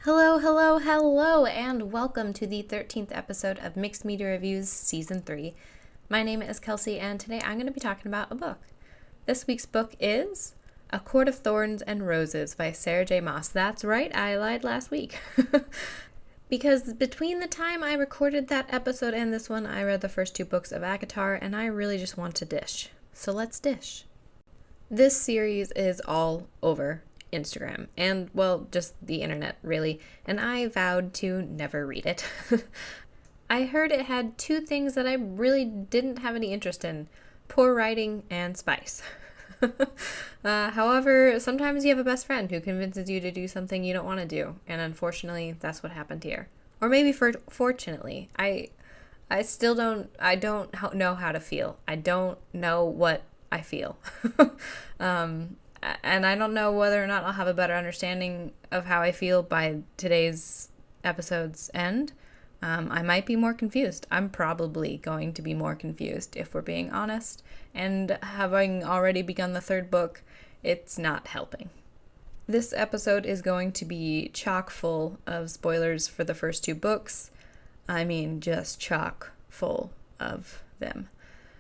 Hello, hello, hello, and welcome to the 13th episode of Mixed Media Reviews Season 3. My name is Kelsey, and today I'm going to be talking about a book. This week's book is A Court of Thorns and Roses by Sarah J. Maas. That's right, I lied last week. Because between the time I recorded that episode and this one, I read the first two books of ACOTAR, and I really just want to dish. So let's dish. This series is all over Instagram and, well, just the internet, really, and I vowed to never read it. I heard it had two things that I really didn't have any interest in: poor writing and spice. However, sometimes you have a best friend who convinces you to do something you don't want to do, and unfortunately, that's what happened here. Or maybe fortunately. I don't know how to feel. I don't know what I feel. And I don't know whether or not I'll have a better understanding of how I feel by today's episode's end. I might be more confused. I'm probably going to be more confused, if we're being honest. And having already begun the third book, it's not helping. This episode is going to be chock full of spoilers for the first two books. I mean, just chock full of them.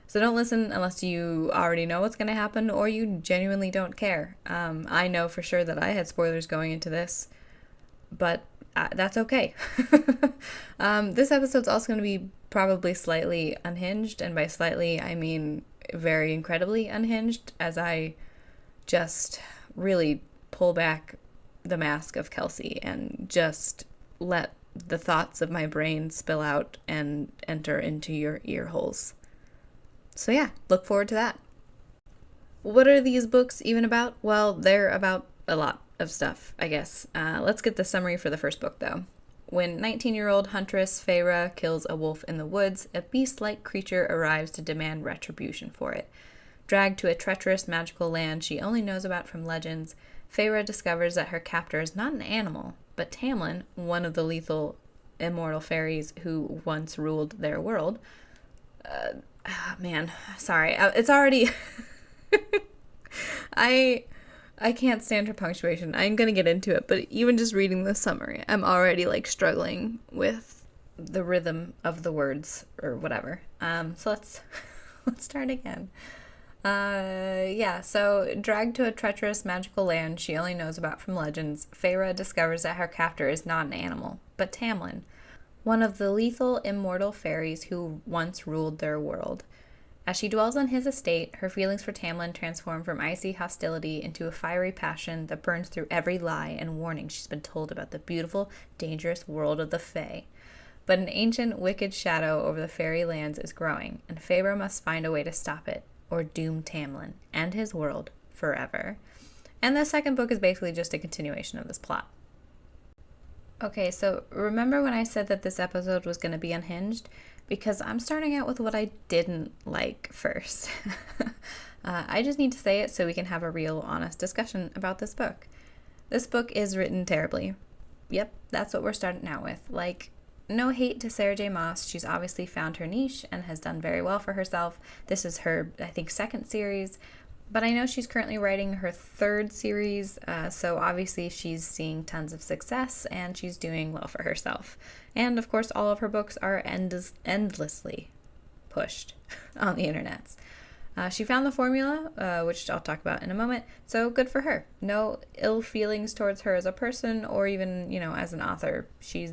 So don't listen unless you already know what's going to happen or you genuinely don't care. I know for sure that I had spoilers going into this, but that's okay. This episode's also going to be probably slightly unhinged, and by slightly, I mean very incredibly unhinged, as I just really pull back the mask of Kelsey and just let the thoughts of my brain spill out and enter into your ear holes. So yeah, look forward to that. What are these books even about? Well, they're about a lot of stuff, I guess. Let's get the summary for the first book, though. When 19-year-old huntress Feyre kills a wolf in the woods, a beast-like creature arrives to demand retribution for it. Dragged to a treacherous magical land she only knows about from legends, Feyre discovers that her captor is not an animal, but Tamlin, one of the lethal immortal fairies who once ruled their world. It's already... I can't stand her punctuation. I'm gonna get into it, but even just reading the summary, I'm already, struggling with the rhythm of the words, or whatever. So let's start again. So dragged to a treacherous magical land she only knows about from legends, Feyre discovers that her captor is not an animal, but Tamlin, one of the lethal immortal fairies who once ruled their world. As she dwells on his estate, her feelings for Tamlin transform from icy hostility into a fiery passion that burns through every lie and warning she's been told about the beautiful, dangerous world of the Fae. But an ancient, wicked shadow over the fairy lands is growing, and Feyre must find a way to stop it, or doom Tamlin and his world forever. And the second book is basically just a continuation of this plot. Okay, so remember when I said that this episode was going to be unhinged? Because I'm starting out with what I didn't like first. I just need to say it so we can have a real, honest discussion about this book. This book is written terribly. Yep, that's what we're starting out with. No hate to Sarah J. Maas. She's obviously found her niche and has done very well for herself. This is her, I think, second series. But I know she's currently writing her third series, so obviously she's seeing tons of success and she's doing well for herself. And of course, all of her books are endlessly pushed on the internets. She found the formula, which I'll talk about in a moment, so good for her. No ill feelings towards her as a person or even, as an author. She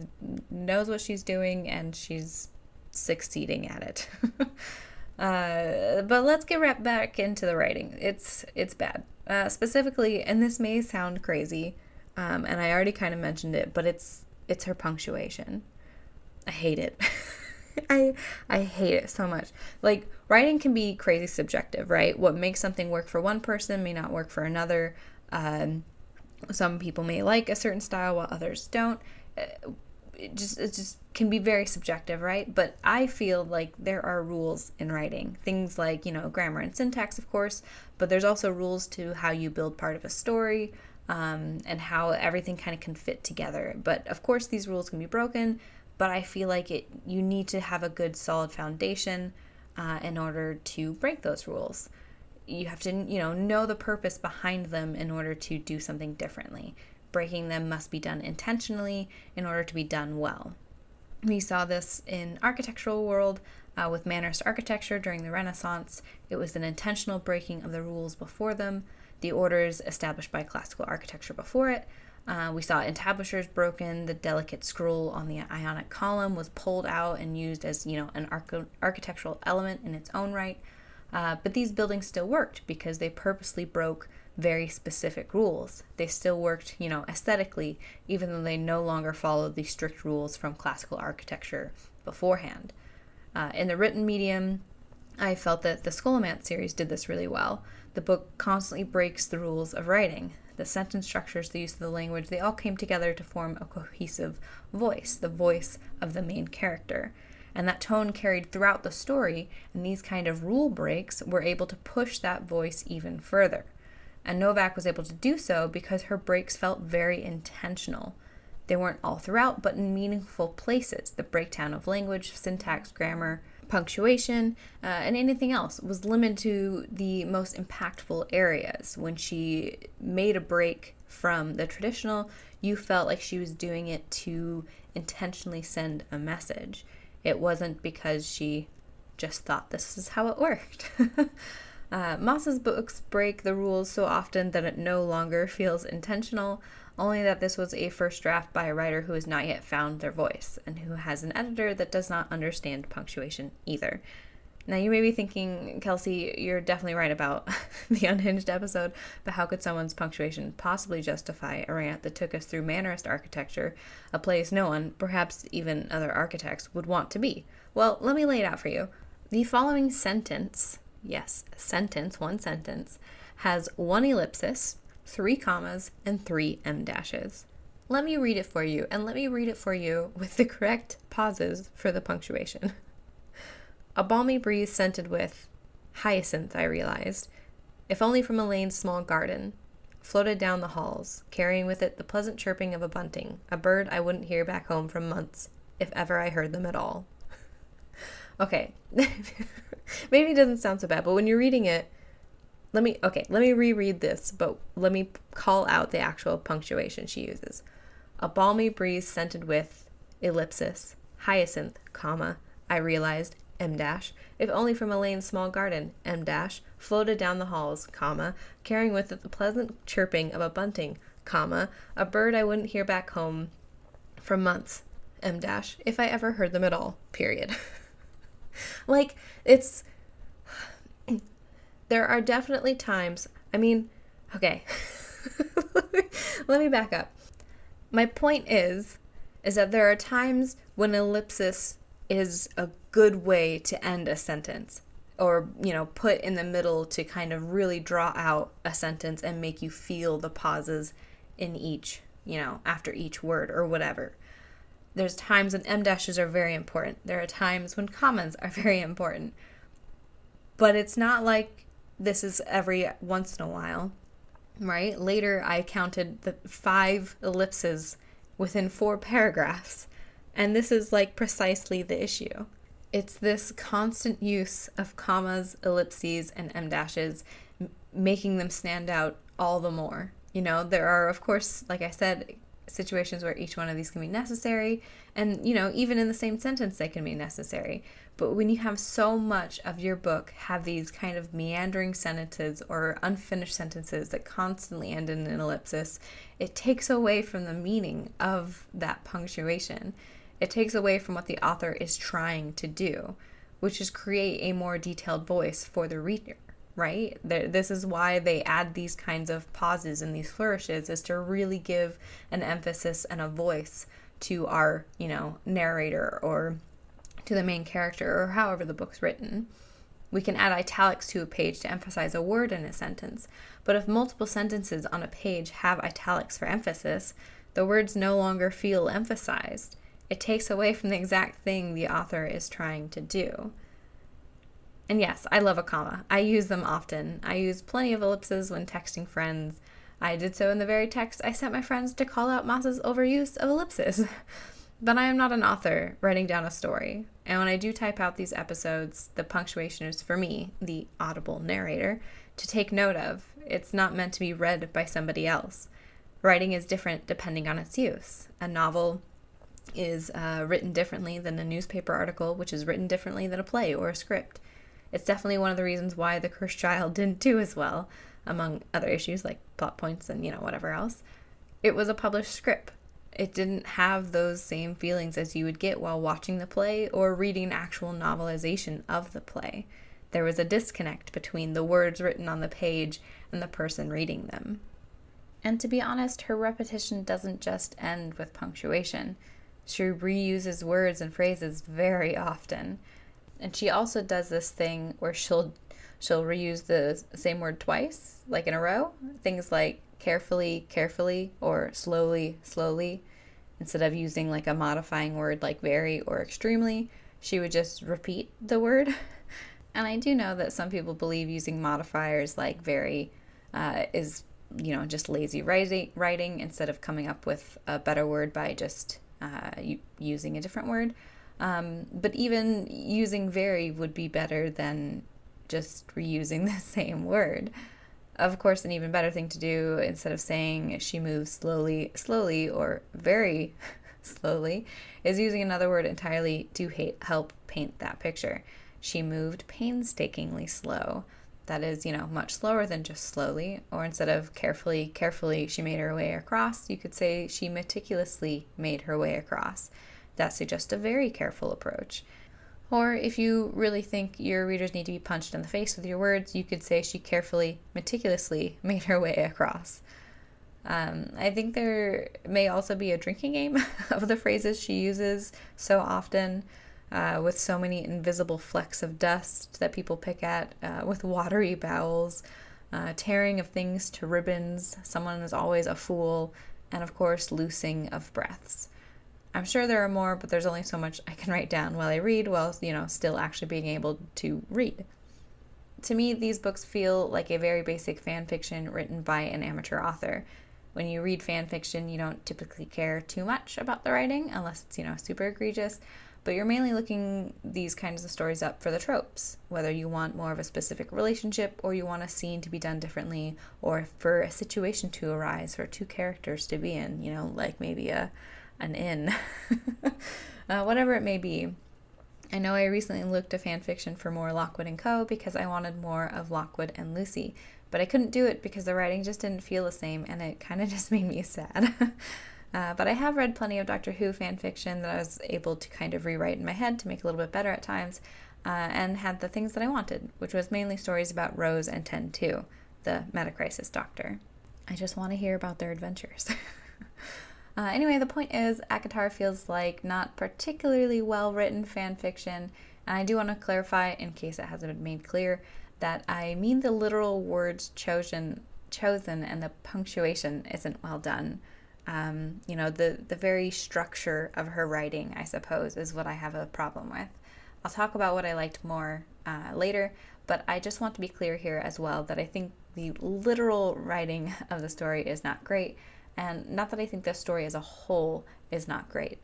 knows what she's doing and she's succeeding at it. But let's get right back into the writing. It's bad. Specifically, and this may sound crazy, and I already kind of mentioned it, but it's her punctuation. I hate it. I hate it so much. Writing can be crazy subjective, right? What makes something work for one person may not work for another. Some people may like a certain style while others don't. It just can be very subjective, right? But I feel like there are rules in writing. Things like, grammar and syntax, of course, but there's also rules to how you build part of a story, and how everything kind of can fit together. But of course, these rules can be broken, but I feel like you need to have a good, solid foundation in order to break those rules. You have to, know the purpose behind them in order to do something differently. Breaking them must be done intentionally in order to be done well. We saw this in architectural world with Mannerist architecture during the Renaissance. It was an intentional breaking of the rules before them, the orders established by classical architecture before it. We saw entablatures broken, the delicate scroll on the Ionic column was pulled out and used as, an architectural element in its own right. But these buildings still worked because they purposely broke very specific rules. They still worked, aesthetically, even though they no longer followed the strict rules from classical architecture beforehand. In the written medium, I felt that the Scholomance series did this really well. The book constantly breaks the rules of writing. The sentence structures, the use of the language, they all came together to form a cohesive voice, the voice of the main character. And that tone carried throughout the story, and these kind of rule breaks were able to push that voice even further. And Novak was able to do so because her breaks felt very intentional. They weren't all throughout, but in meaningful places. The breakdown of language, syntax, grammar, punctuation, and anything else was limited to the most impactful areas. When she made a break from the traditional, you felt like she was doing it to intentionally send a message. It wasn't because she just thought this is how it worked. Moss's books break the rules so often that it no longer feels intentional, only that this was a first draft by a writer who has not yet found their voice, and who has an editor that does not understand punctuation either. Now you may be thinking, Kelsey, you're definitely right about the Unhinged episode, but how could someone's punctuation possibly justify a rant that took us through Mannerist architecture, a place no one, perhaps even other architects, would want to be? Well, let me lay it out for you. The following sentence, yes, sentence, one sentence, has 1 ellipsis, 3 commas, and 3 em dashes. Let me read it for you, and let me read it for you with the correct pauses for the punctuation. A balmy breeze scented with hyacinth, I realized, if only from Elaine's small garden, floated down the halls, carrying with it the pleasant chirping of a bunting, a bird I wouldn't hear back home from months, if ever I heard them at all. Okay, maybe it doesn't sound so bad, but when you're reading it, let me reread this, but let me call out the actual punctuation she uses. A balmy breeze scented with, ellipsis, hyacinth, comma, I realized, em dash, if only from Elaine's small garden, em dash, floated down the halls, comma, carrying with it the pleasant chirping of a bunting, comma, a bird I wouldn't hear back home from months, em dash, if I ever heard them at all, period. Like, there are definitely times, okay, let me back up. My point is that there are times when ellipsis is a good way to end a sentence, or, put in the middle to kind of really draw out a sentence and make you feel the pauses in each, after each word or whatever. There's times when em dashes are very important. There are times when commas are very important. But it's not like this is every once in a while, right? Later, I counted the 5 ellipses within 4 paragraphs. And this is like precisely the issue. It's this constant use of commas, ellipses, and em dashes, making them stand out all the more. There are, of course, like I said, situations where each one of these can be necessary, and even in the same sentence they can be necessary. But when you have so much of your book have these kind of meandering sentences or unfinished sentences that constantly end in an ellipsis, it takes away from the meaning of that punctuation. It takes away from what the author is trying to do, which is create a more detailed voice for the reader. Right? This is why they add these kinds of pauses and these flourishes, is to really give an emphasis and a voice to our, narrator, or to the main character, or however the book's written. We can add italics to a page to emphasize a word in a sentence, but if multiple sentences on a page have italics for emphasis, the words no longer feel emphasized. It takes away from the exact thing the author is trying to do. And yes, I love a comma. I use them often. I use plenty of ellipses when texting friends. I did so in the very text I sent my friends to call out Moss's overuse of ellipses. But I am not an author writing down a story. And when I do type out these episodes, the punctuation is for me, the audible narrator, to take note of. It's not meant to be read by somebody else. Writing is different depending on its use. A novel is written differently than a newspaper article, which is written differently than a play or a script. It's definitely one of the reasons why The Cursed Child didn't do as well, among other issues like plot points and, whatever else. It was a published script. It didn't have those same feelings as you would get while watching the play or reading an actual novelization of the play. There was a disconnect between the words written on the page and the person reading them. And to be honest, her repetition doesn't just end with punctuation. She reuses words and phrases very often. And she also does this thing where she'll reuse the same word twice, like in a row. Things like carefully, carefully, or slowly, slowly. Instead of using like a modifying word like very or extremely, she would just repeat the word. And I do know that some people believe using modifiers like very is, just lazy writing instead of coming up with a better word by just using a different word. But even using very would be better than just reusing the same word. Of course, an even better thing to do, instead of saying she moves slowly, slowly, or very slowly, is using another word entirely to help paint that picture. She moved painstakingly slow. That is, much slower than just slowly. Or instead of carefully, carefully, she made her way across, you could say she meticulously made her way across. That suggests a very careful approach. Or if you really think your readers need to be punched in the face with your words, you could say she carefully, meticulously made her way across. I think there may also be a drinking game of the phrases she uses so often, with so many invisible flecks of dust that people pick at, with watery bowels, tearing of things to ribbons, someone is always a fool, and of course, loosing of breaths. I'm sure there are more, but there's only so much I can write down while I read, while, still actually being able to read. To me, these books feel like a very basic fan fiction written by an amateur author. When you read fan fiction, you don't typically care too much about the writing, unless it's, super egregious, but you're mainly looking these kinds of stories up for the tropes, whether you want more of a specific relationship, or you want a scene to be done differently, or for a situation to arise for two characters to be in, like maybe an inn, whatever it may be. I know I recently looked at fan fiction for more Lockwood & Co. because I wanted more of Lockwood and Lucy, but I couldn't do it because the writing just didn't feel the same, and it kind of just made me sad. But I have read plenty of Doctor Who fan fiction that I was able to kind of rewrite in my head to make a little bit better at times, and had the things that I wanted, which was mainly stories about Rose and 10-2, the Metacrisis doctor. I just want to hear about their adventures. Anyway, the point is, ACOTAR feels like not particularly well-written fan fiction, and I do want to clarify, in case it hasn't been made clear, that I mean the literal words chosen and the punctuation isn't well done. The very structure of her writing, I suppose, is what I have a problem with. I'll talk about what I liked more later, but I just want to be clear here as well that I think the literal writing of the story is not great, and not that I think the story as a whole is not great,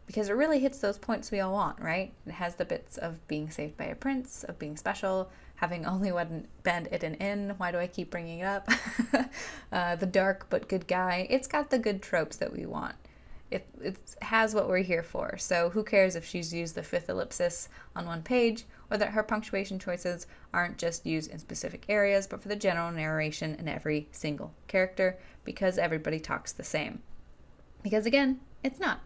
because it really hits those points we all want, right? It has the bits of being saved by a prince, of being special, having only one bend at an inn. Why do I keep bringing it up? The dark but good guy. It's got the good tropes that we want. It has what we're here for. So who cares if she's used the fifth ellipsis on one page, or that her punctuation choices aren't just used in specific areas, but for the general narration in every single character, because everybody talks the same. Because again, it's not.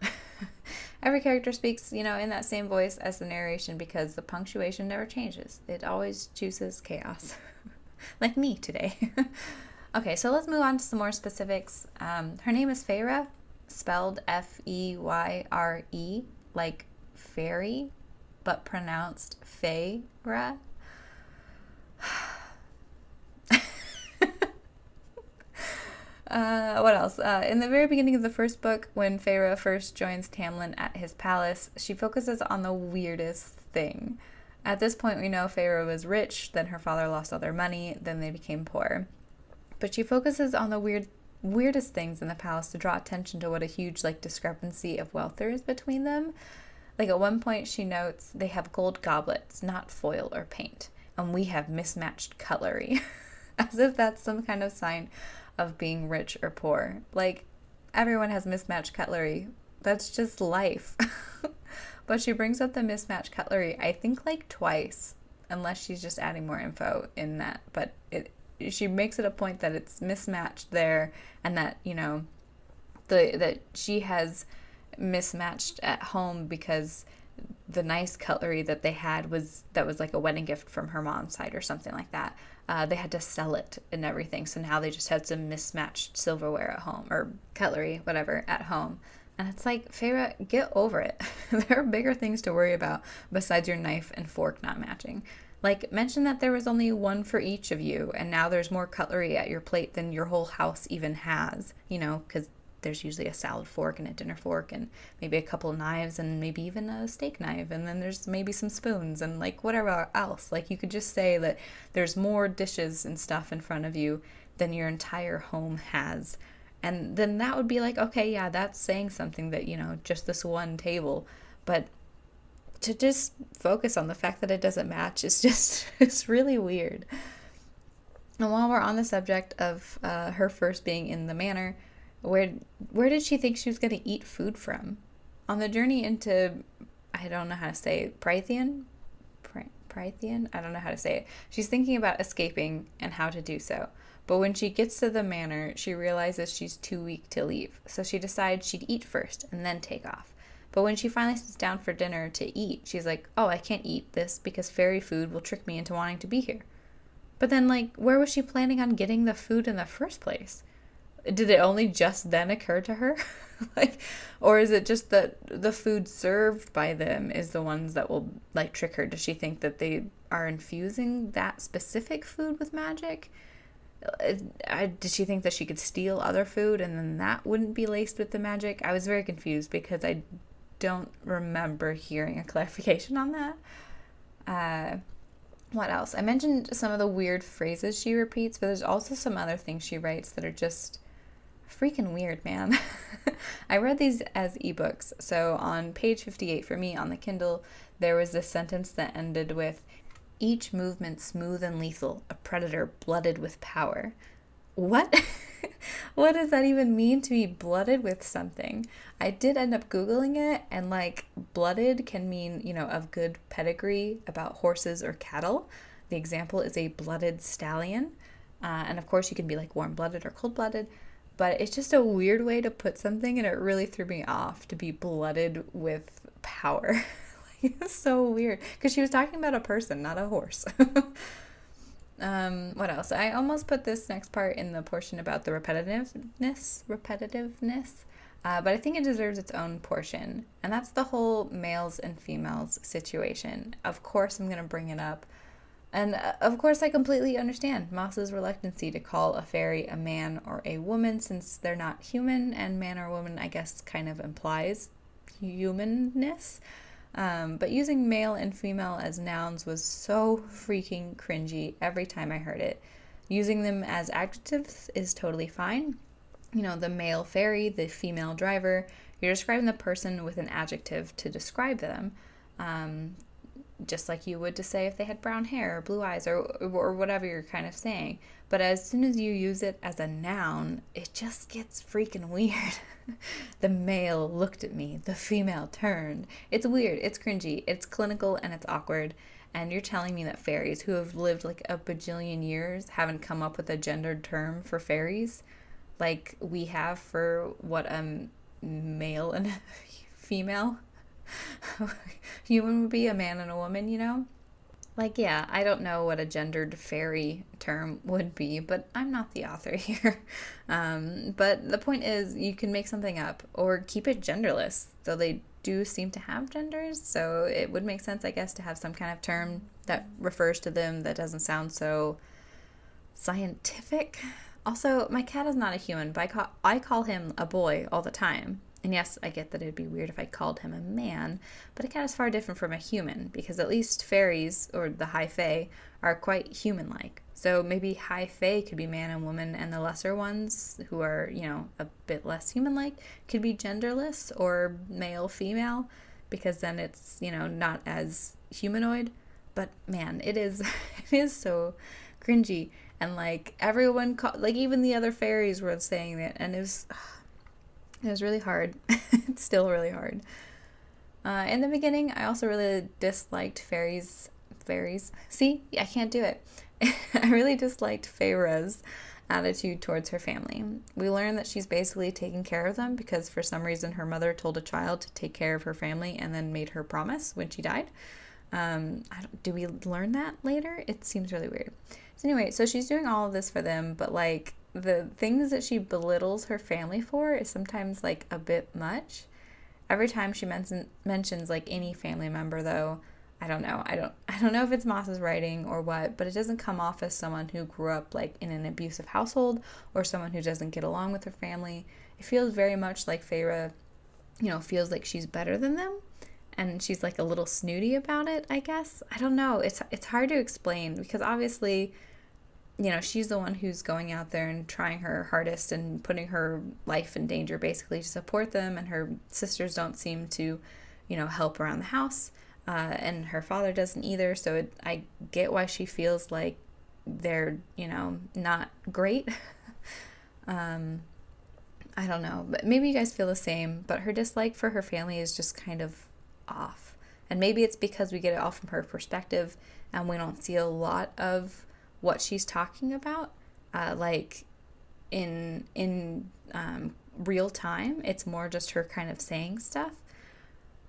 Every character speaks, in that same voice as the narration, because the punctuation never changes. It always chooses chaos. Like me today. Okay, so let's move on to some more specifics. Her name is Feyre, spelled F-E-Y-R-E, like fairy, but pronounced Feyre. What else? In the very beginning of the first book, when Feyre first joins Tamlin at his palace, she focuses on the weirdest thing. At this point, we know Feyre was rich, then her father lost all their money, then they became poor. But she focuses on the weirdest things in the palace to draw attention to what a huge, discrepancy of wealth there is between them. Like, at one point, she notes they have gold goblets, not foil or paint, and we have mismatched cutlery. As if that's some kind of sign of being rich or poor. Like, everyone has mismatched cutlery. That's just life. But she brings up the mismatched cutlery, I think, like twice, unless she's just adding more info in that. But she makes it a point that it's mismatched there, and that, you know, that she has mismatched at home because the nice cutlery that they had was like a wedding gift from her mom's side or something like that. They had to sell it and everything, so now they just had some mismatched silverware at home, or cutlery, whatever, at home. And it's like, Feyre, get over it. There are bigger things to worry about besides your knife and fork not matching. Like, mention that there was only one for each of you, and now there's more cutlery at your plate than your whole house even has, you know, because there's usually a salad fork and a dinner fork and maybe a couple of knives and maybe even a steak knife, and then there's maybe some spoons and like whatever else. Like, you could just say that there's more dishes and stuff in front of you than your entire home has. And then that would be like, okay, yeah, that's saying something, that, you know, just this one table. But to just focus on the fact that it doesn't match is just, it's really weird. And while we're on the subject of her first being in the manor, where did she think she was going to eat food from? On the journey into, I don't know how to say it, Prythian? Prythian? I don't know how to say it. She's thinking about escaping and how to do so. But when she gets to the manor, she realizes she's too weak to leave. So she decides she'd eat first and then take off. But when she finally sits down for dinner to eat, she's like, oh, I can't eat this because fairy food will trick me into wanting to be here. But then, like, where was she planning on getting the food in the first place? Did it only just then occur to her? Like, or is it just that the food served by them is the ones that will, like, trick her? Does she think that they are infusing that specific food with magic? Did she think that she could steal other food and then that wouldn't be laced with the magic? I was very confused because I don't remember hearing a clarification on that. What else? I mentioned some of the weird phrases she repeats, but there's also some other things she writes that are just freaking weird, man. I read these as ebooks. So on page 58 for me on the Kindle, there was this sentence that ended with, each movement smooth and lethal, a predator blooded with power. What? What does that even mean, to be blooded with something? I did end up Googling it, and like, blooded can mean, you know, of good pedigree about horses or cattle. The example is a blooded stallion. And of course you can be like warm-blooded or cold-blooded, but it's just a weird way to put something, and it really threw me off to be blooded with power. It's so weird, because she was talking about a person, not a horse. What else? I almost put this next part in the portion about the repetitiveness, but I think it deserves its own portion, and that's the whole males and females situation. Of course I'm going to bring it up, and of course I completely understand Moss's reluctancy to call a fairy a man or a woman, since they're not human, and man or woman, I guess, kind of implies humanness. But using male and female as nouns was so freaking cringy every time I heard it. Using them as adjectives is totally fine. You know, the male fairy, the female driver, you're describing the person with an adjective to describe them, just like you would to say if they had brown hair or blue eyes or whatever you're kind of saying. But as soon as you use it as a noun, it just gets freaking weird. The male looked at me, the female turned. It's weird, it's cringy, it's clinical, and it's awkward. And you're telling me that fairies who have lived like a bajillion years haven't come up with a gendered term for fairies like we have for what a male and a female human would be, a man and a woman, you know? Like, yeah, I don't know what a gendered fairy term would be, but I'm not the author here. But the point is, you can make something up or keep it genderless, though they do seem to have genders, so it would make sense, I guess, to have some kind of term that refers to them that doesn't sound so scientific. Also, my cat is not a human, but I call him a boy all the time. And yes, I get that it'd be weird if I called him a man, but a cat is far different from a human, because at least fairies, or the high fae, are quite human-like. So maybe high fae could be man and woman, and the lesser ones, who are, you know, a bit less human-like, could be genderless, or male-female, because then it's, you know, not as humanoid. But man, it is so cringy. And like everyone, like even the other fairies were saying that, and it was really hard. It's still really hard. In the beginning, I also really disliked fairies. Fairies. See, I can't do it. I really disliked Feyre's attitude towards her family. We learn that she's basically taking care of them because for some reason her mother told a child to take care of her family and then made her promise when she died. Do we learn that later? It seems really weird. So anyway, so she's doing all of this for them, but like the things that she belittles her family for is sometimes like a bit much. Every time she mentions like any family member, though, I don't know. I don't know if it's Moss's writing or what, but it doesn't come off as someone who grew up like in an abusive household or someone who doesn't get along with her family. It feels very much like Feyre, feels like she's better than them, and she's like a little snooty about it, I guess. I don't know. It's hard to explain because obviously, she's the one who's going out there and trying her hardest and putting her life in danger basically to support them, and her sisters don't seem to, help around the house. And her father doesn't either, so I get why she feels like they're, not great. I don't know, but maybe you guys feel the same, but her dislike for her family is just kind of off. And maybe it's because we get it all from her perspective, and we don't see a lot of what she's talking about, like in real time. It's more just her kind of saying stuff.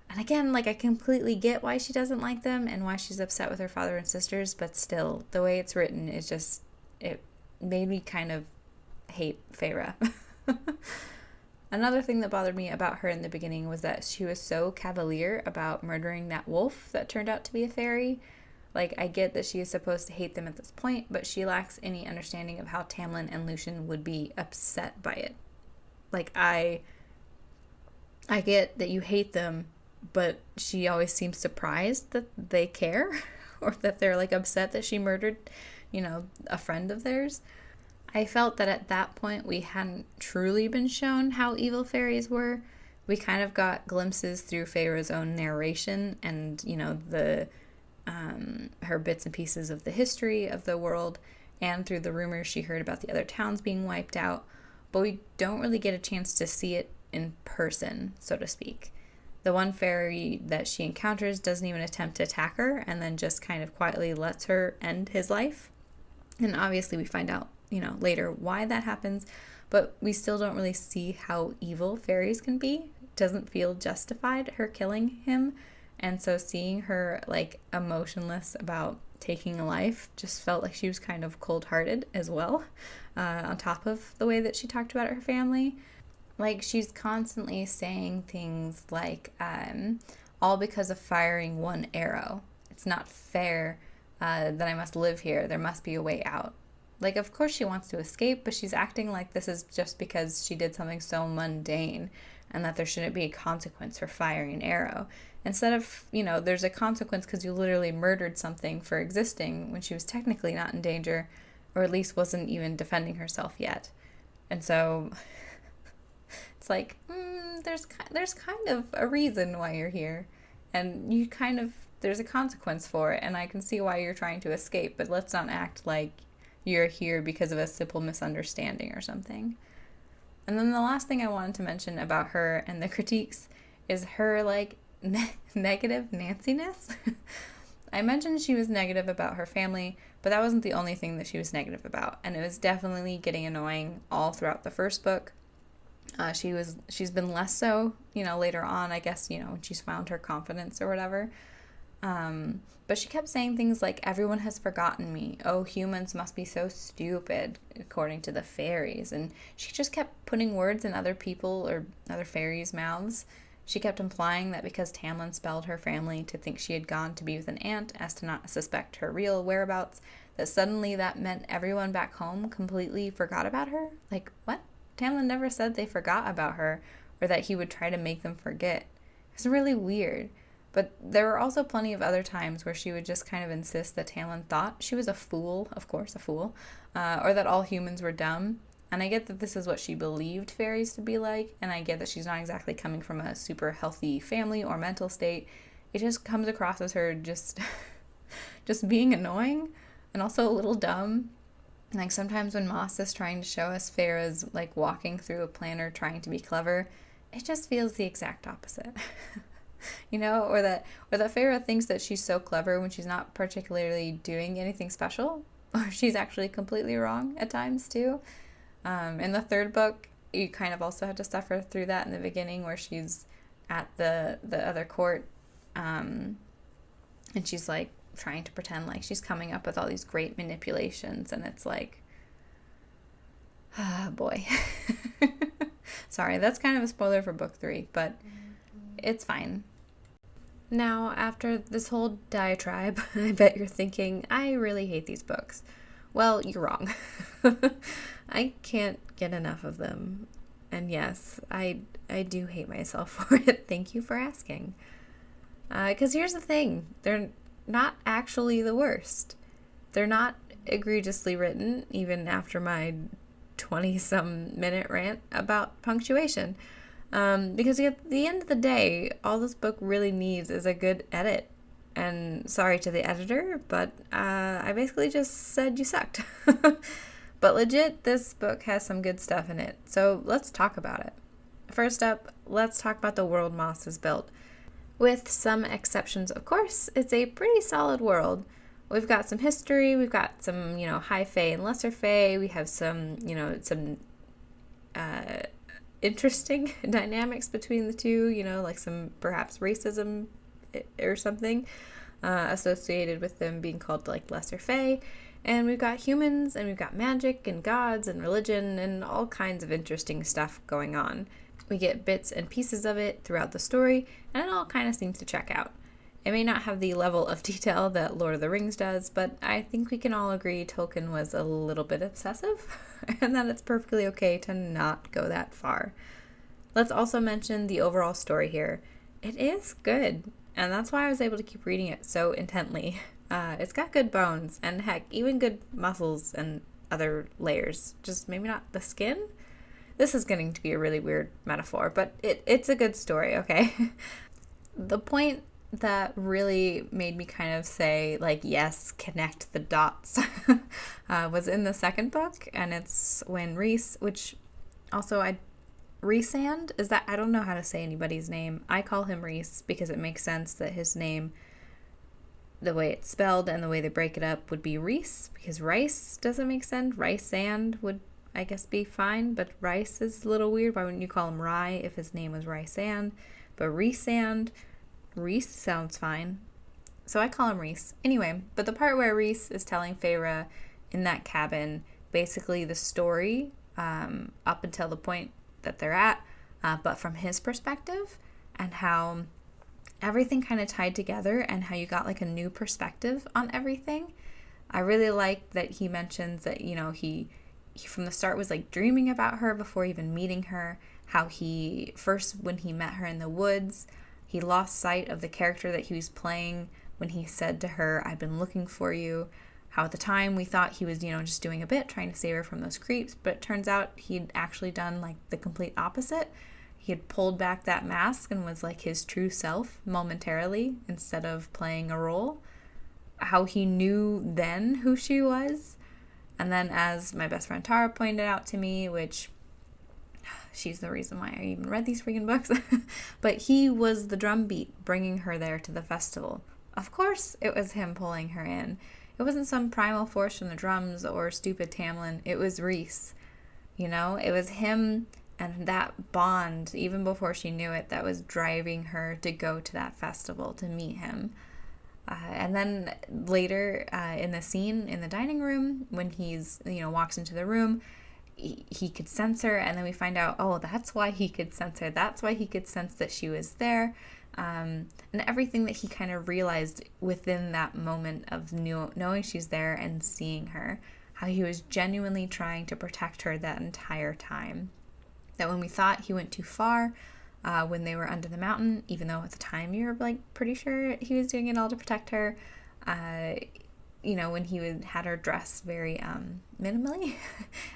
And again, like I completely get why she doesn't like them and why she's upset with her father and sisters, but still, the way it's written is just, it made me kind of hate Feyre. Another thing that bothered me about her in the beginning was that she was so cavalier about murdering that wolf that turned out to be a fairy. Like, I get that she is supposed to hate them at this point, but she lacks any understanding of how Tamlin and Lucien would be upset by it. Like, I get that you hate them, but she always seems surprised that they care or that they're like upset that she murdered, a friend of theirs. I felt that at that point we hadn't truly been shown how evil fairies were. We kind of got glimpses through Feyre's own narration and, her bits and pieces of the history of the world, and through the rumors she heard about the other towns being wiped out, but we don't really get a chance to see it in person, so to speak. The one fairy that she encounters doesn't even attempt to attack her and then just kind of quietly lets her end his life. And obviously we find out, later why that happens, but we still don't really see how evil fairies can be. It doesn't feel justified, her killing him. And so seeing her like emotionless about taking a life just felt like she was kind of cold-hearted as well, on top of the way that she talked about her family. Like, she's constantly saying things like, all because of firing one arrow. It's not fair that I must live here. There must be a way out. Like, of course she wants to escape, but she's acting like this is just because she did something so mundane and that there shouldn't be a consequence for firing an arrow. Instead of, there's a consequence because you literally murdered something for existing when she was technically not in danger, or at least wasn't even defending herself yet. And so it's like, there's kind of a reason why you're here, and there's a consequence for it, and I can see why you're trying to escape, but let's not act like you're here because of a simple misunderstanding or something. And then the last thing I wanted to mention about her and the critiques is her, like, negative Nancy-ness. I mentioned she was negative about her family, but that wasn't the only thing that she was negative about, and it was definitely getting annoying all throughout the first book. She's been less so, later on, I guess, when she's found her confidence or whatever. But she kept saying things like, everyone has forgotten me. Oh, humans must be so stupid, according to the fairies. And she just kept putting words in other people or other fairies' mouths. She kept implying that because Tamlin spelled her family to think she had gone to be with an aunt as to not suspect her real whereabouts, that suddenly that meant everyone back home completely forgot about her. Like, what? Tamlin never said they forgot about her or that he would try to make them forget. It's really weird. But there were also plenty of other times where she would just kind of insist that Tamlin thought she was a fool, of course, a fool, or that all humans were dumb. And I get that this is what she believed fairies to be like, and I get that she's not exactly coming from a super healthy family or mental state. It just comes across as her just being annoying. and also a little dumb. Like sometimes when Moss is trying to show us Feyre's like walking through a planner trying to be clever, it just feels the exact opposite. Or that Feyre thinks that she's so clever when she's not particularly doing anything special, or she's actually completely wrong at times too. In the third book, you kind of also had to suffer through that in the beginning, where she's at the other court, and she's like trying to pretend like she's coming up with all these great manipulations, and it's like, ah, boy. Sorry, that's kind of a spoiler for book 3, but it's fine. Now, after this whole diatribe, I bet you're thinking, I really hate these books. Well, you're wrong. I can't get enough of them. And yes, I do hate myself for it. Thank you for asking. Because here's the thing. They're not actually the worst. They're not egregiously written, even after my 20-some minute rant about punctuation. Because at the end of the day, all this book really needs is a good edit. And sorry to the editor, but I basically just said you sucked. But legit, this book has some good stuff in it, so let's talk about it. First up, let's talk about the world Moss has built. With some exceptions, of course, it's a pretty solid world. We've got some history, we've got some, high fae and lesser fae, we have some, some interesting dynamics between the two, like some perhaps racism or something associated with them being called like lesser fae. And we've got humans, and we've got magic and gods and religion and all kinds of interesting stuff going on. We get bits and pieces of it throughout the story, and it all kind of seems to check out. It may not have the level of detail that Lord of the Rings does, but I think we can all agree Tolkien was a little bit obsessive, and that it's perfectly okay to not go that far. Let's also mention the overall story here. It is good, and that's why I was able to keep reading it so intently. It's got good bones, and heck, even good muscles and other layers. Just maybe not the skin? This is getting to be a really weird metaphor, but it's a good story, okay? The point that really made me kind of say, like, yes, connect the dots, was in the second book, and it's when Rhys, which also Rhysand? Is that, I don't know how to say anybody's name. I call him Rhys because it makes sense that his name, the way it's spelled and the way they break it up, would be Rhys, because rice doesn't make sense. Rhysand would, I guess, be fine, but rice is a little weird. Why wouldn't you call him Rye if his name was Rhysand? But Rhys sounds fine. So I call him Rhys. Anyway, but the part where Rhys is telling Feyre in that cabin basically the story up until the point that they're at, but from his perspective, and how everything kind of tied together and how you got like a new perspective on everything. I really like that he mentions that, he from the start was like dreaming about her before even meeting her, how he first, when he met her in the woods, he lost sight of the character that he was playing when he said to her, "I've been looking for you." How at the time we thought he was, just doing a bit, trying to save her from those creeps, but it turns out he'd actually done like the complete opposite. He had pulled back that mask and was like his true self momentarily instead of playing a role. How he knew then who she was. And then, as my best friend Tara pointed out to me, which she's the reason why I even read these freaking books, but he was the drumbeat bringing her there to the festival. Of course it was him pulling her in. It wasn't some primal force from the drums or stupid Tamlin. It was Rhys. It was him and that bond, even before she knew it, that was driving her to go to that festival to meet him. And then later in the scene in the dining room, when he's, walks into the room, he could sense her, and then we find out, oh, that's why he could sense her. That's why he could sense that she was there. And everything that he kind of realized within that moment of knowing she's there and seeing her, how he was genuinely trying to protect her that entire time. That when we thought he went too far, when they were under the mountain, even though at the time you were like pretty sure he was doing it all to protect her, when he had her dress very minimally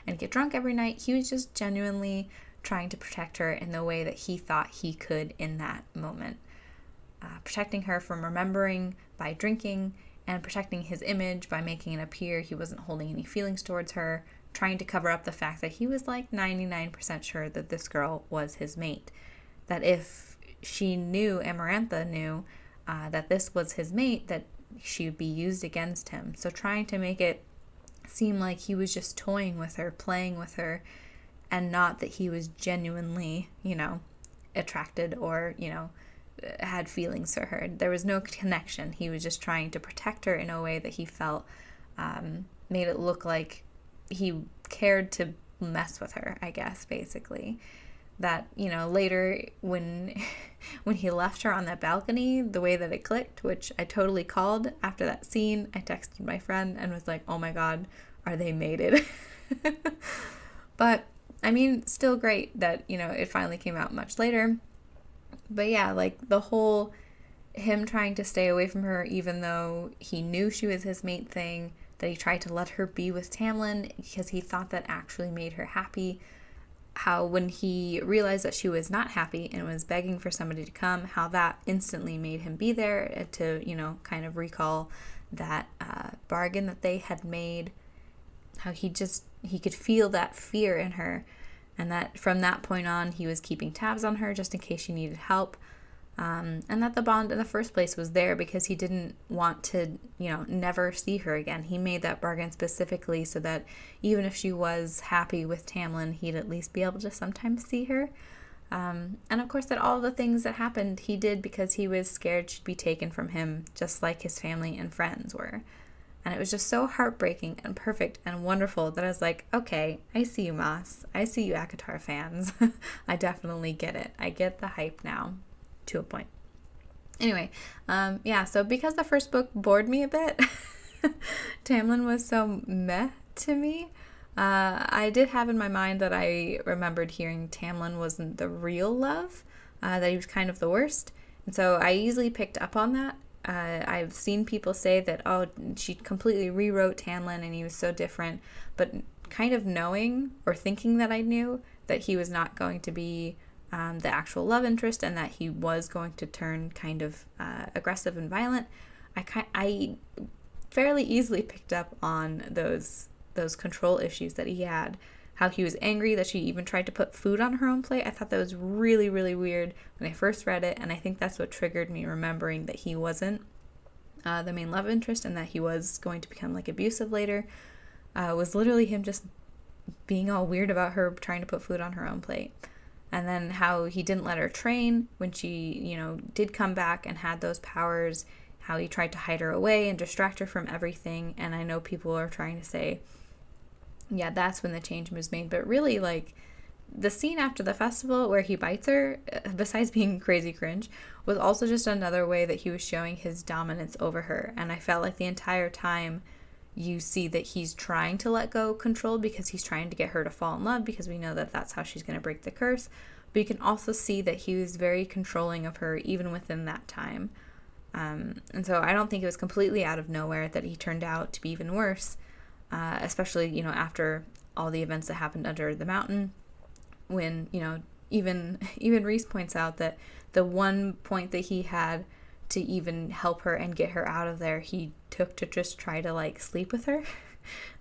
and get drunk every night, he was just genuinely trying to protect her in the way that he thought he could in that moment. Protecting her from remembering by drinking and protecting his image by making it appear he wasn't holding any feelings towards her, trying to cover up the fact that he was like 99% sure that this girl was his mate. That if she knew, Amarantha knew, that this was his mate, that she would be used against him. So trying to make it seem like he was just toying with her, playing with her, and not that he was genuinely, attracted or, had feelings for her. There was no connection. He was just trying to protect her in a way that he felt made it look like he cared to mess with her, I guess, basically. That, later when he left her on that balcony, the way that it clicked, which I totally called after that scene, I texted my friend and was like, oh my God, are they mated? But, I mean, still great that, it finally came out much later. But yeah, like the whole him trying to stay away from her, even though he knew she was his mate thing, that he tried to let her be with Tamlin because he thought that actually made her happy. How when he realized that she was not happy and was begging for somebody to come, how that instantly made him be there to, kind of recall that bargain that they had made. How he could feel that fear in her, and that from that point on he was keeping tabs on her just in case she needed help. And that the bond in the first place was there because he didn't want to, never see her again. He made that bargain specifically so that even if she was happy with Tamlin, he'd at least be able to sometimes see her. And of course that all the things that happened he did because he was scared she'd be taken from him, just like his family and friends were. And it was just so heartbreaking and perfect and wonderful that I was like, okay, I see you, Moss. I see you, ACOTAR fans. I definitely get it. I get the hype now. To a point. Anyway, so because the first book bored me a bit, Tamlin was so meh to me. I did have in my mind that I remembered hearing Tamlin wasn't the real love, that he was kind of the worst. And so I easily picked up on that. I've seen people say that, oh, she completely rewrote Tamlin and he was so different, but kind of knowing or thinking that I knew that he was not going to be the actual love interest and that he was going to turn kind of aggressive and violent, I fairly easily picked up on those control issues that he had. How he was angry that she even tried to put food on her own plate. I thought that was really, really weird when I first read it, and I think that's what triggered me remembering that he wasn't the main love interest and that he was going to become like abusive later. Was literally him just being all weird about her trying to put food on her own plate. And then how he didn't let her train when she, did come back and had those powers, how he tried to hide her away and distract her from everything. And I know people are trying to say, yeah, that's when the change was made. But really, like, the scene after the festival where he bites her, besides being crazy cringe, was also just another way that he was showing his dominance over her. And I felt like the entire time you see that he's trying to let go control because he's trying to get her to fall in love because we know that that's how she's going to break the curse. But you can also see that he was very controlling of her even within that time. And so I don't think it was completely out of nowhere that he turned out to be even worse, especially, after all the events that happened under the mountain when, even Rhys points out that the one point that he had to even help her and get her out of there, he took to just try to like sleep with her.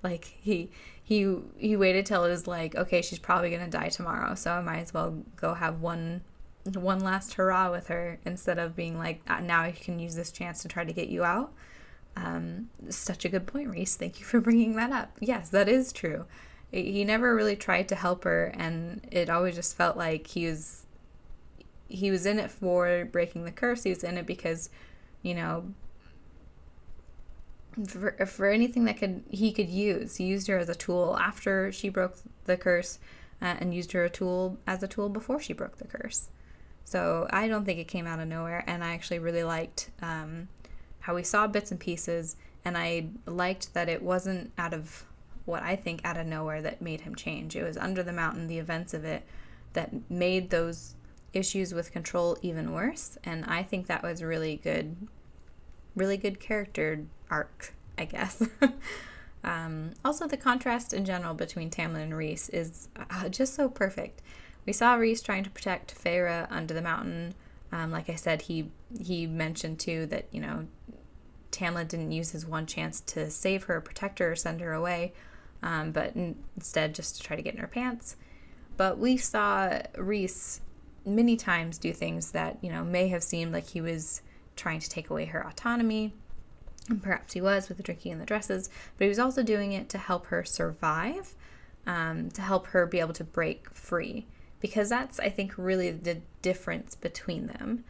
Like he waited till it was like, okay, she's probably gonna die tomorrow, so I might as well go have one last hurrah with her instead of being like, now I can use this chance to try to get you out. Such a good point, Rhys. Thank you for bringing that up. Yes, that is true. He never really tried to help her, and it always just felt like he was in it for breaking the curse. He was in it because, for anything that he could use. He used her as a tool after she broke the curse, and used her as a tool before she broke the curse. So I don't think it came out of nowhere, and I actually really liked how we saw bits and pieces, and I liked that it wasn't out of nowhere that made him change. It was under the mountain, the events of it, that made those issues with control even worse, and I think that was really good character arc, I guess. Also, the contrast in general between Tamlin and Rhys is just so perfect. We saw Rhys trying to protect Feyre under the mountain. Like I said, he mentioned too that Tamlin didn't use his one chance to save her, protect her, or send her away, but instead just to try to get in her pants. But we saw Rhys many times do things that, may have seemed like he was trying to take away her autonomy, and perhaps he was with the drinking and the dresses, but he was also doing it to help her survive, to help her be able to break free, because that's, I think, really the difference between them.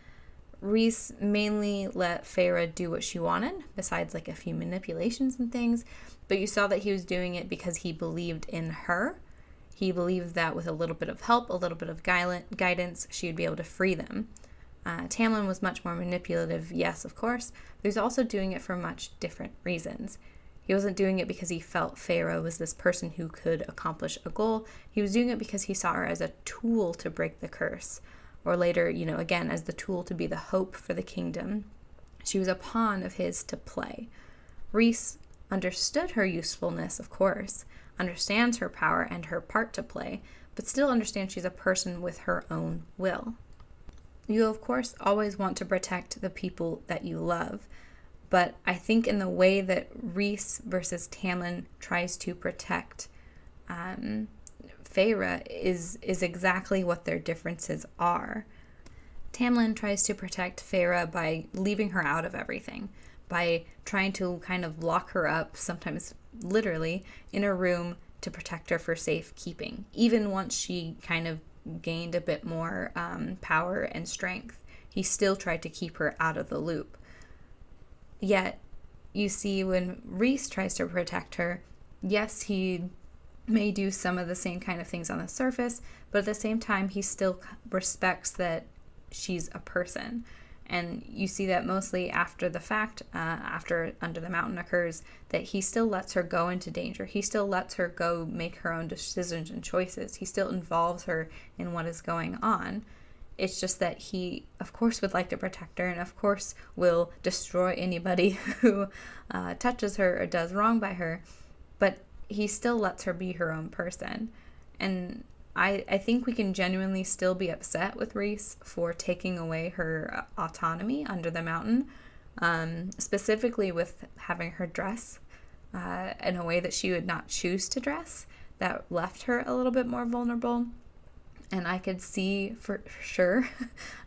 Rhys mainly let Feyre do what she wanted, besides like a few manipulations and things, but you saw that he was doing it because he believed in her. He believed that with a little bit of help, a little bit of guidance, she would be able to free them. Tamlin was much more manipulative, yes, of course, but he was also doing it for much different reasons. He wasn't doing it because he felt Feyre was this person who could accomplish a goal. He was doing it because he saw her as a tool to break the curse, or later, again, as the tool to be the hope for the kingdom. She was a pawn of his to play. Rhys understood her usefulness, of course, understands her power and her part to play, but still understands she's a person with her own will. You, of course, always want to protect the people that you love, but I think in the way that Rhys versus Tamlin tries to protect Feyre is exactly what their differences are. Tamlin tries to protect Feyre by leaving her out of everything, by trying to kind of lock her up, sometimes literally, in a room to protect her for safekeeping, even once she kind of gained a bit more power and strength. He still tried to keep her out of the loop. Yet, you see, when Rhys tries to protect her, yes, he may do some of the same kind of things on the surface, but at the same time, he still respects that she's a person. And you see that mostly after the fact, after Under the Mountain occurs, that he still lets her go into danger. He still lets her go make her own decisions and choices. He still involves her in what is going on. It's just that he, of course, would like to protect her, and of course will destroy anybody who touches her or does wrong by her. But he still lets her be her own person. And I think we can genuinely still be upset with Rhys for taking away her autonomy under the mountain, specifically with having her dress in a way that she would not choose to dress. That left her a little bit more vulnerable. And I could see for sure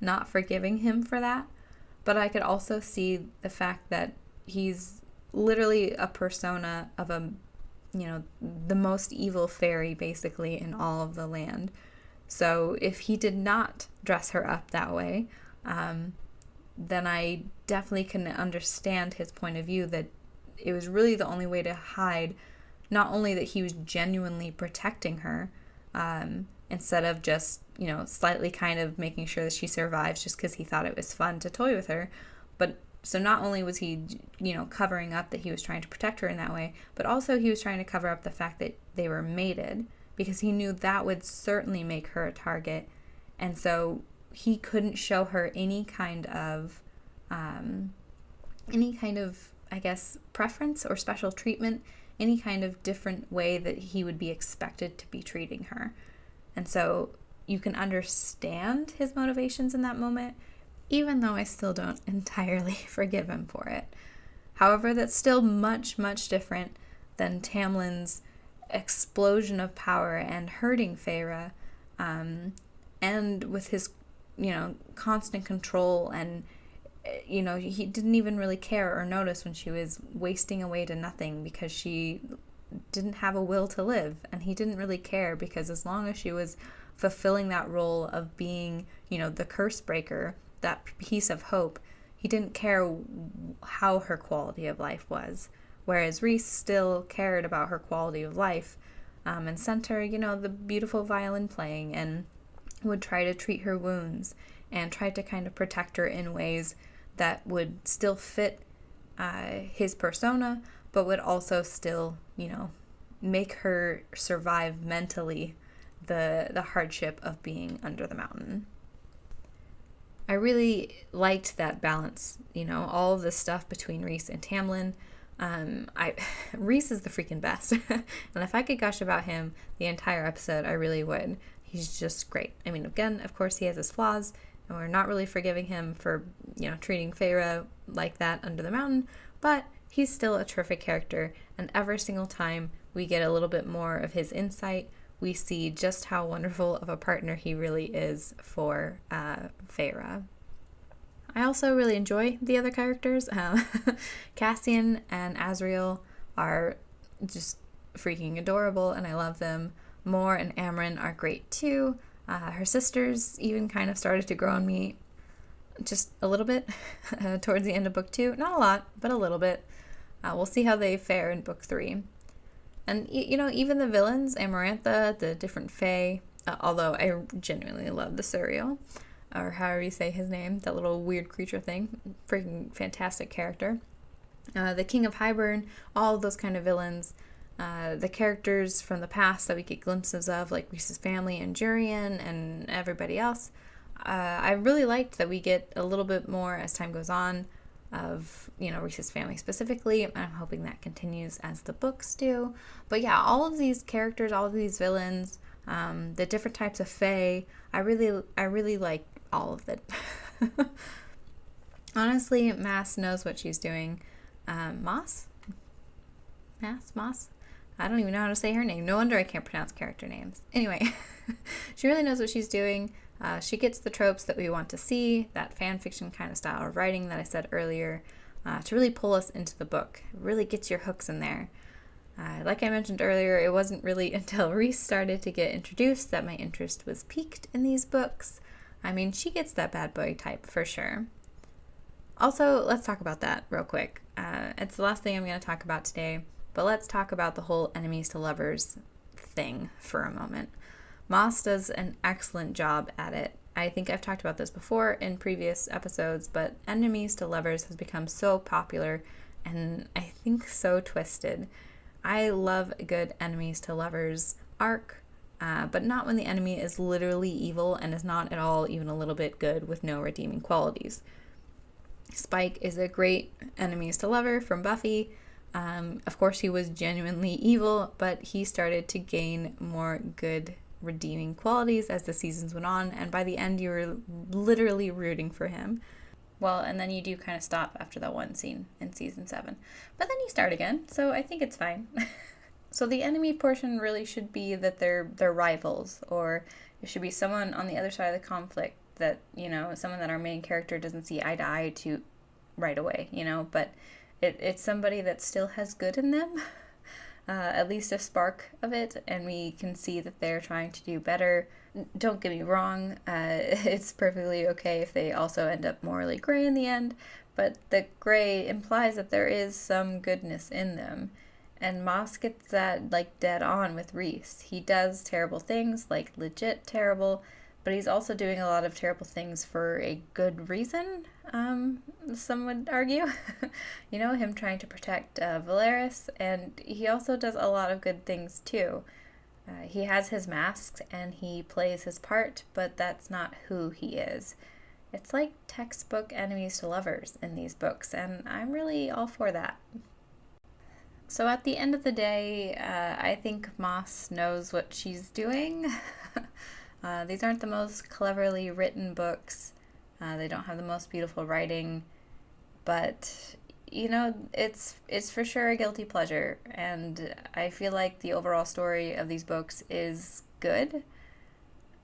not forgiving him for that. But I could also see the fact that he's literally a persona of the most evil fairy basically in all of the land. So if he did not dress her up that way, then I definitely can understand his point of view that it was really the only way to hide not only that he was genuinely protecting her, instead of just, slightly kind of making sure that she survives just because he thought it was fun to toy with her, but so not only was he, covering up that he was trying to protect her in that way, but also he was trying to cover up the fact that they were mated, because he knew that would certainly make her a target. And so he couldn't show her any kind of, I guess, preference or special treatment, any kind of different way that he would be expected to be treating her. And so you can understand his motivations in that moment, even though I still don't entirely forgive him for it. However, that's still much, much different than Tamlin's explosion of power and hurting Feyre, and with his, constant control, and, he didn't even really care or notice when she was wasting away to nothing because she didn't have a will to live, and he didn't really care because as long as she was fulfilling that role of being, the curse breaker, that piece of hope, he didn't care how her quality of life was. Whereas Rhys still cared about her quality of life, and sent her, the beautiful violin playing, and would try to treat her wounds and try to kind of protect her in ways that would still fit his persona, but would also still, make her survive mentally the hardship of being under the mountain. I really liked that balance, all of the stuff between Rhys and Tamlin. Rhys is the freaking best. And if I could gush about him the entire episode, I really would. He's just great. I mean, again, of course, he has his flaws, and we're not really forgiving him for, treating Feyre like that under the mountain. but he's still a terrific character, and every single time we get a little bit more of his insight, we see just how wonderful of a partner he really is for Feyre. I also really enjoy the other characters. Cassian and Azriel are just freaking adorable, and I love them. Mor and Amren are great too. Her sisters even kind of started to grow on me just a little bit towards the end of book 2. Not a lot, but a little bit. We'll see how they fare in book 3. And, even the villains, Amarantha, the different Fae, although I genuinely love the Suriel, or however you say his name, that little weird creature thing, freaking fantastic character. The King of Hybern, all of those kind of villains, the characters from the past that we get glimpses of, like Rhys's family and Jurian and everybody else. I really liked that we get a little bit more as time goes on of, Rhys's family specifically. I'm hoping that continues as the books do. But yeah, all of these characters, all of these villains, the different types of Fae, I really like all of it. Honestly, Mass knows what she's doing. Moss? I don't even know how to say her name. No wonder I can't pronounce character names. Anyway, she really knows what she's doing. She gets the tropes that we want to see, that fan fiction kind of style of writing that I said earlier, to really pull us into the book. It really gets your hooks in there. Like I mentioned earlier, it wasn't really until Rhys started to get introduced that my interest was piqued in these books. I mean, she gets that bad boy type for sure. Also, let's talk about that real quick. It's the last thing I'm going to talk about today, but let's talk about the whole enemies to lovers thing for a moment. Moss does an excellent job at it. I think I've talked about this before in previous episodes, but enemies to lovers has become so popular and I think so twisted. I love a good enemies to lovers arc, but not when the enemy is literally evil and is not at all even a little bit good with no redeeming qualities. Spike is a great enemies to lover from Buffy. Of course, he was genuinely evil, but he started to gain more good redeeming qualities as the seasons went on, and by the end you were literally rooting for him. Well, and then you do kind of stop after that one scene in season 7, but then you start again, so I think it's fine. So the enemy portion really should be that they're rivals, or it should be someone on the other side of the conflict that, someone that our main character doesn't see eye to eye to right away, but it's somebody that still has good in them. At least a spark of it, and we can see that they're trying to do better. Don't get me wrong, it's perfectly okay if they also end up morally gray in the end, but the gray implies that there is some goodness in them, and Moss gets that, dead on with Rhys. He does terrible things, legit terrible, but he's also doing a lot of terrible things for a good reason, some would argue. Him trying to protect Valeris, and he also does a lot of good things too. He has his masks and he plays his part, but that's not who he is. It's like textbook enemies to lovers in these books, and I'm really all for that. So at the end of the day, I think Moss knows what she's doing. These aren't the most cleverly written books. They don't have the most beautiful writing, but it's for sure a guilty pleasure, and I feel like the overall story of these books is good.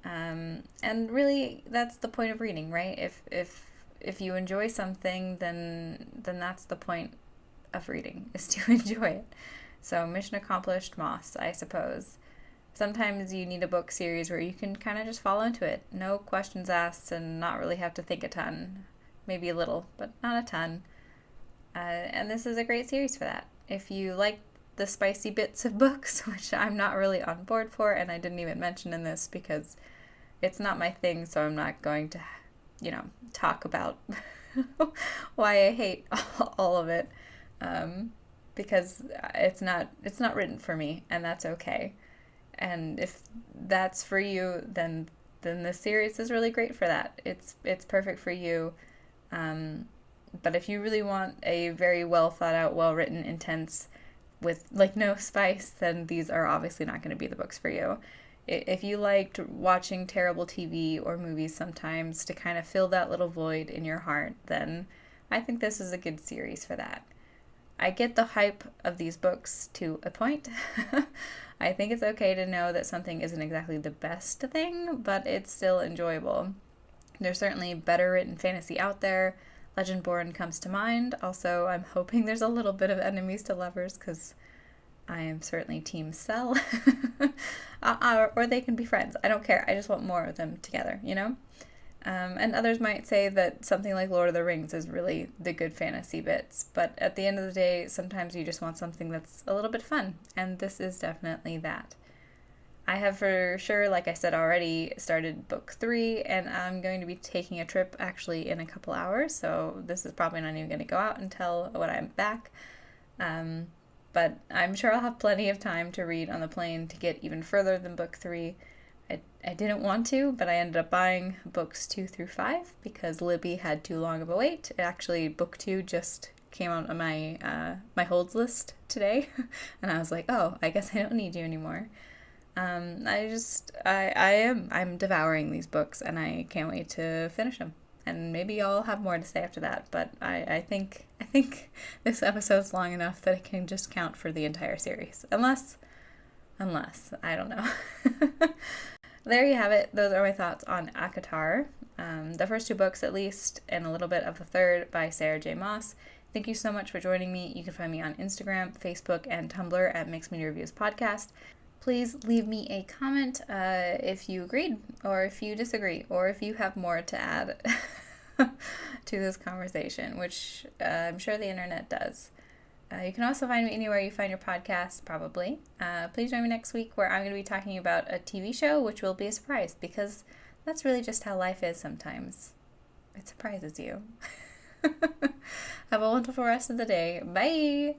And really, that's the point of reading, right? If you enjoy something, then that's the point of reading, is to enjoy it. So mission accomplished, Moss, I suppose. Sometimes you need a book series where you can kind of just fall into it. No questions asked and not really have to think a ton. Maybe a little, but not a ton. And this is a great series for that. If you like the spicy bits of books, which I'm not really on board for, and I didn't even mention in this because it's not my thing, so I'm not going to, talk about why I hate all of it, because it's not written for me, and that's okay. And if that's for you, then this series is really great for that. It's perfect for you. But if you really want a very well thought out, well written, intense, with no spice, then these are obviously not going to be the books for you. If you liked watching terrible TV or movies sometimes to kind of fill that little void in your heart, then I think this is a good series for that. I get the hype of these books to a point. I think it's okay to know that something isn't exactly the best thing, but it's still enjoyable. There's certainly better written fantasy out there. Legendborn comes to mind. Also, I'm hoping there's a little bit of enemies to lovers, because I am certainly Team Cell. Or they can be friends. I don't care. I just want more of them together, you know? And others might say that something like Lord of the Rings is really the good fantasy bits. But at the end of the day, sometimes you just want something that's a little bit fun. And this is definitely that. I have for sure, like I said already, started book 3, and I'm going to be taking a trip actually in a couple hours. So this is probably not even going to go out until when I'm back. But I'm sure I'll have plenty of time to read on the plane to get even further than book 3. I didn't want to, but I ended up buying books 2 through 5 because Libby had too long of a wait. Actually, book 2 just came on my my holds list today, and I was like, oh, I guess I don't need you anymore. I'm devouring these books, and I can't wait to finish them. And maybe I'll have more to say after that, but I think this episode's long enough that it can just count for the entire series. Unless I don't know. There you have it. Those are my thoughts on ACOTAR. The first 2 books, at least, and a little bit of the third by Sarah J. Maas. Thank you so much for joining me. You can find me on Instagram, Facebook, and Tumblr at Mixed Media Reviews Podcast. Please leave me a comment if you agreed, or if you disagree, or if you have more to add to this conversation, which I'm sure the internet does. You can also find me anywhere you find your podcast, probably. Please join me next week, where I'm going to be talking about a TV show, which will be a surprise, because that's really just how life is sometimes. It surprises you. Have a wonderful rest of the day. Bye!